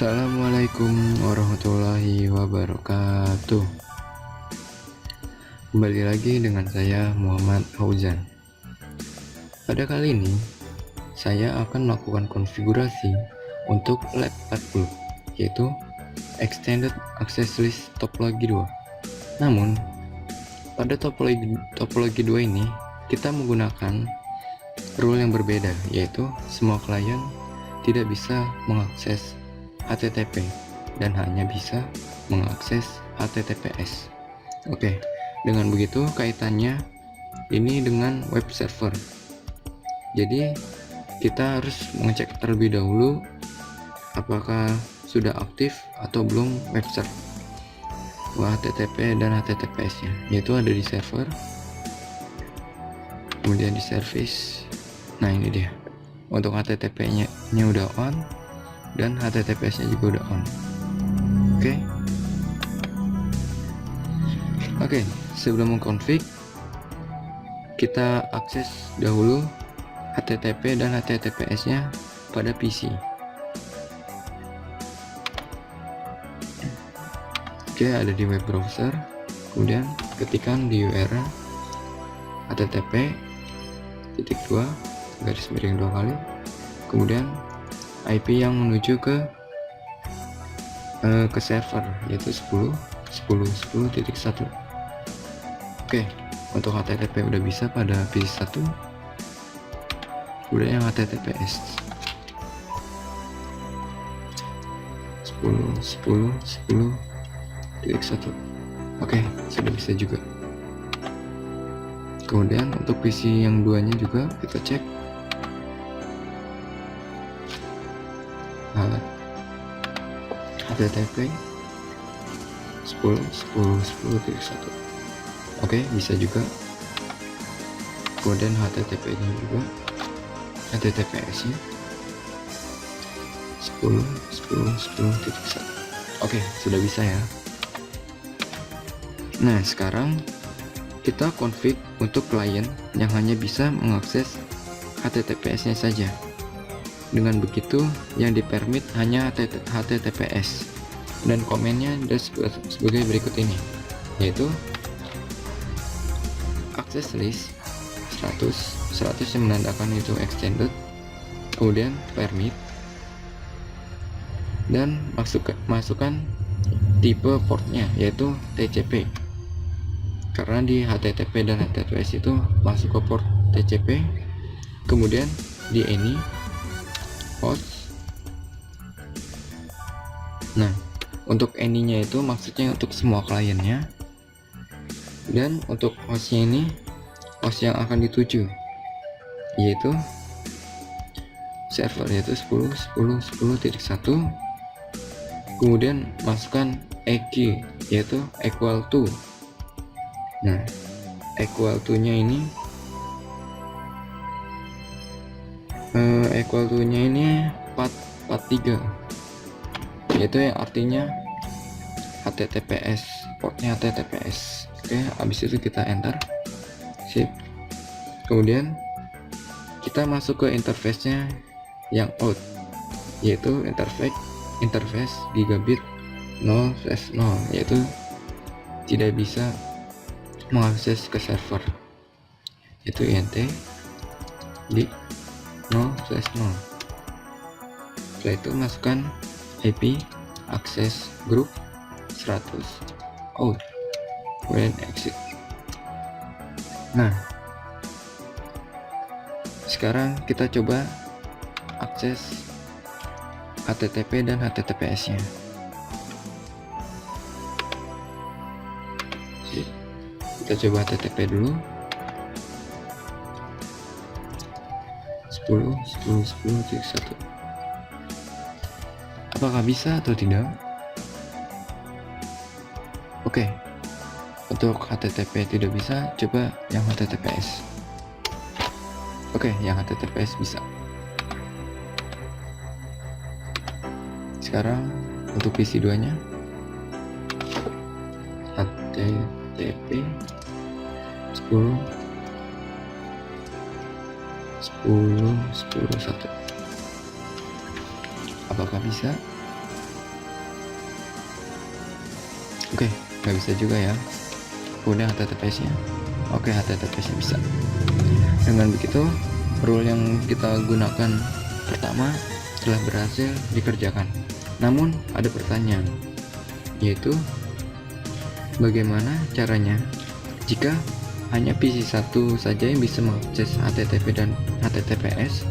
Assalamualaikum warahmatullahi wabarakatuh. Kembali lagi dengan saya Muhammad Fauzan. Pada kali ini saya akan melakukan konfigurasi untuk lab 40, yaitu Extended Access List Topologi 2. Namun pada topologi 2 ini kita menggunakan rule yang berbeda, yaitu semua klien tidak bisa mengakses HTTP dan hanya bisa mengakses HTTPS. Oke, dengan begitu kaitannya ini dengan web server. Jadi kita harus mengecek terlebih dahulu apakah sudah aktif atau belum web server HTTP dan HTTPS nya, yaitu ada di server, kemudian di service. Nah, ini dia. Untuk HTTP nya udah on dan HTTPS nya juga udah on. Oke, sebelum mengkonfig kita akses dahulu HTTP dan HTTPS nya pada PC. Ada di web browser, kemudian ketikkan di URL http://2 kali, kemudian IP yang menuju ke server, yaitu 10.10.10.1. Untuk HTTP udah bisa pada PC 1. Kemudian yang HTTPS 10.10.10.1. Sudah bisa juga. Kemudian untuk PC yang duanya juga kita cek HTTP 10.10.10.1. Bisa juga. Kemudian HTTP nya juga, HTTPS nya 10.10.10.1. Sudah bisa ya. Nah, sekarang kita config untuk klien yang hanya bisa mengakses HTTPS nya saja. Dengan begitu yang dipermit hanya HTTPS, dan komennya sebagai berikut ini, yaitu access list 100 yang menandakan itu extended, kemudian permit, dan masukkan tipe portnya, yaitu TCP, karena di HTTP dan HTTPS itu masuk ke port TCP. Kemudian di any host. Nah, untuk any nya itu maksudnya untuk semua kliennya, dan untuk hostnya ini host yang akan dituju, yaitu server, yaitu 10.10.10.1. kemudian masukkan EQ, yaitu equal to. Nah, equal to nya ini equal to nya ini 443, yaitu yang artinya HTTPS, portnya HTTPS. Habis itu kita enter, sip. Kemudian kita masuk ke interface nya yang out, yaitu interface gigabit 0/0, yaitu tidak bisa mengakses ke server, yaitu INT di 0/0. Setelah itu masukkan IP access group 100 out, kemudian exit. Nah, sekarang kita coba akses HTTP dan HTTPS nya. Kita coba HTTP dulu, 10.10.10.1. Apakah bisa atau tidak? Untuk HTTP tidak bisa, coba yang HTTPS. Yang HTTPS bisa. Sekarang untuk PC 2 nya HTTP 10.10.10.1. Apakah bisa? Oke, nggak bisa juga ya. Kemudian HTTPS nya, oke, HTTPS nya bisa. Dengan begitu, rule yang kita gunakan pertama telah berhasil dikerjakan. Namun ada pertanyaan, yaitu bagaimana caranya jika hanya PC 1 saja yang bisa mengakses HTTP dan HTTPS,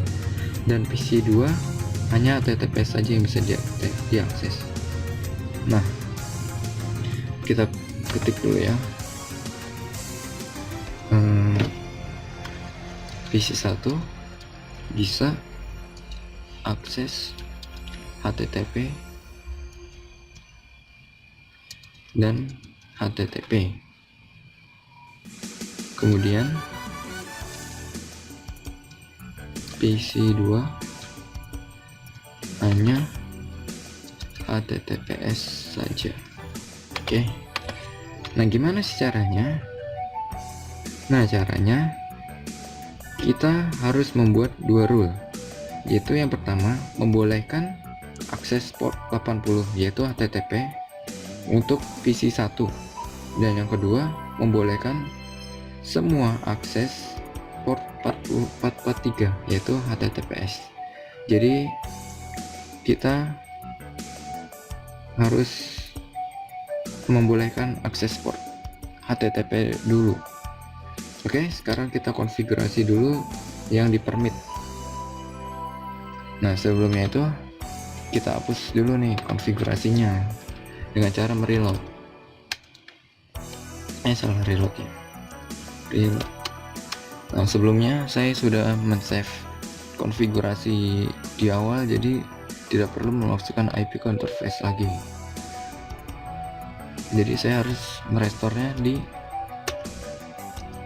dan PC 2 hanya HTTPS saja yang bisa diakses. Nah, kita ketik dulu ya. PC 1 bisa akses HTTP dan HTTP. Kemudian PC 2 hanya HTTPS saja. Oke. Nah, gimana sih caranya? Nah, caranya kita harus membuat dua rule, yaitu yang pertama membolehkan akses port 80 yaitu HTTP untuk PC 1, dan yang kedua membolehkan semua akses port 443 yaitu HTTPS. Jadi kita harus membolehkan akses port HTTP dulu. Oke, sekarang kita konfigurasi dulu yang di permit. Nah, sebelumnya itu kita hapus dulu nih konfigurasinya dengan cara mereload. Salah reload ya. Reload. Nah, sebelumnya saya sudah men-save konfigurasi di awal, jadi tidak perlu memasukkan IP interface lagi. Jadi saya harus merestorenya di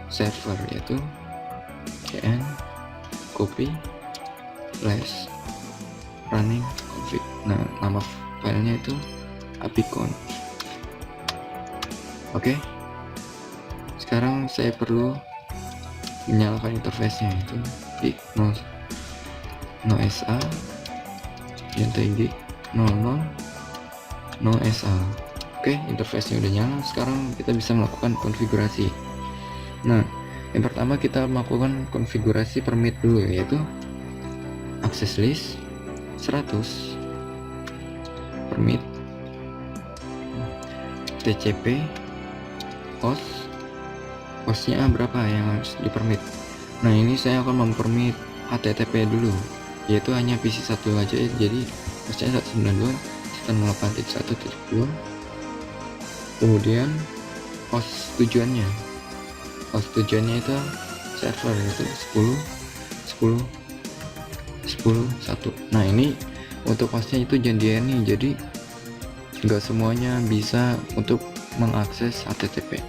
server, yaitu cn copy flash running config. Nah, nama filenya itu apicon. Oke, sekarang saya perlu menyalakan interface-nya, itu di no SA YTG 00 no SA. Oke, interface-nya udah nyala. Sekarang kita bisa melakukan konfigurasi. Nah, yang pertama kita melakukan konfigurasi permit dulu, yaitu access list 100 permit TCP hostnya berapa yang harus dipermit. Nah, ini saya akan mempermit HTTP dulu, yaitu hanya PC 1 aja, jadi hostnya 192.168.1.2. kemudian host tujuannya itu server, yaitu 10.10.10.1. Nah, ini untuk hostnya itu janjian nih, jadi nggak semuanya bisa untuk mengakses HTTP.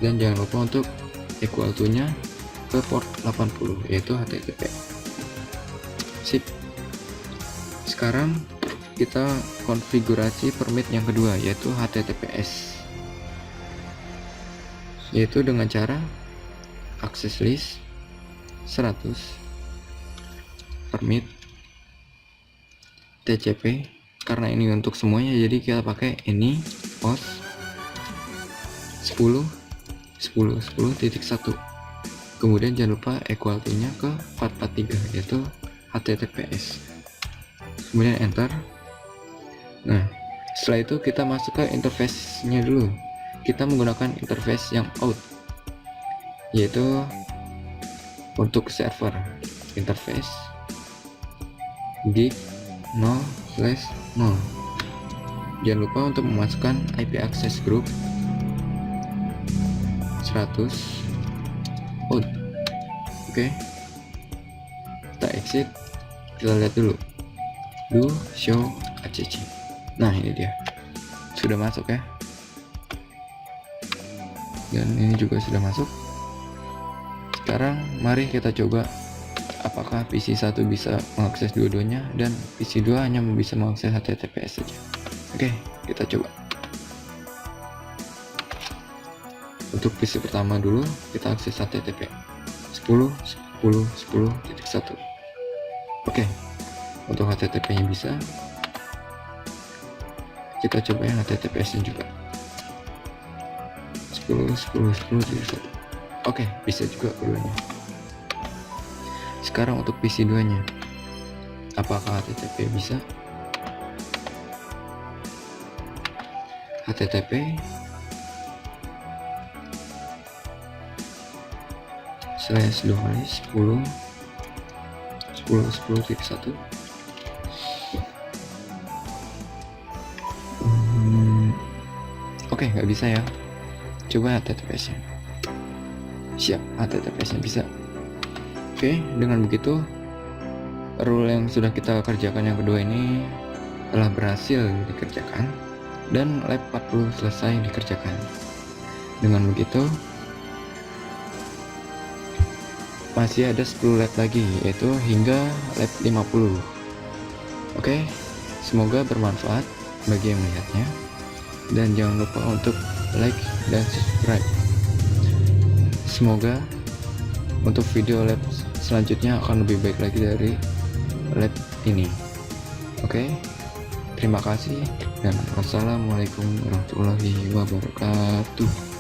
Dan jangan lupa untuk equal to nya ke port 80 yaitu HTTP. Sip. Sekarang kita konfigurasi permit yang kedua, yaitu HTTPS, yaitu dengan cara access list 100 permit TCP. Karena ini untuk semuanya, jadi kita pakai ini host 10.10.10.1. kemudian jangan lupa equal to nya ke 443 yaitu HTTPS, kemudian enter. Nah, setelah itu kita masuk ke interface nya dulu. Kita menggunakan interface yang out, yaitu untuk server interface gig 0/0. Jangan lupa untuk memasukkan IP access group 100 out. Oke, kita exit, kita lihat dulu do show acc. Nah, ini dia sudah masuk ya, dan ini juga sudah masuk. Sekarang mari kita coba apakah PC 1 bisa mengakses dua-duanya dan PC 2 hanya bisa mengakses HTTPS saja. Oke, kita coba. Untuk PC pertama dulu kita akses HTTP 10.10.10.1. Oke, untuk HTTP nya bisa, kita coba yang HTTPS nya juga. 10 Oke, bisa juga keduanya. Sekarang untuk PC 2 nya, apakah HTTP bisa? HTTP /2 kali 10.10.10.1. Oke, nggak bisa ya. Coba HTTPS nya. Siap, HTTPS nya bisa. Oke, dengan begitu rule yang sudah kita kerjakan yang kedua ini telah berhasil dikerjakan dan lab 40 selesai dikerjakan. Dengan begitu masih ada 10 lab lagi, yaitu hingga lab 50. Oke, semoga bermanfaat bagi yang melihatnya, dan jangan lupa untuk like dan subscribe. Semoga untuk video lab selanjutnya akan lebih baik lagi dari lab ini. Oke, terima kasih dan wassalamualaikum warahmatullahi wabarakatuh.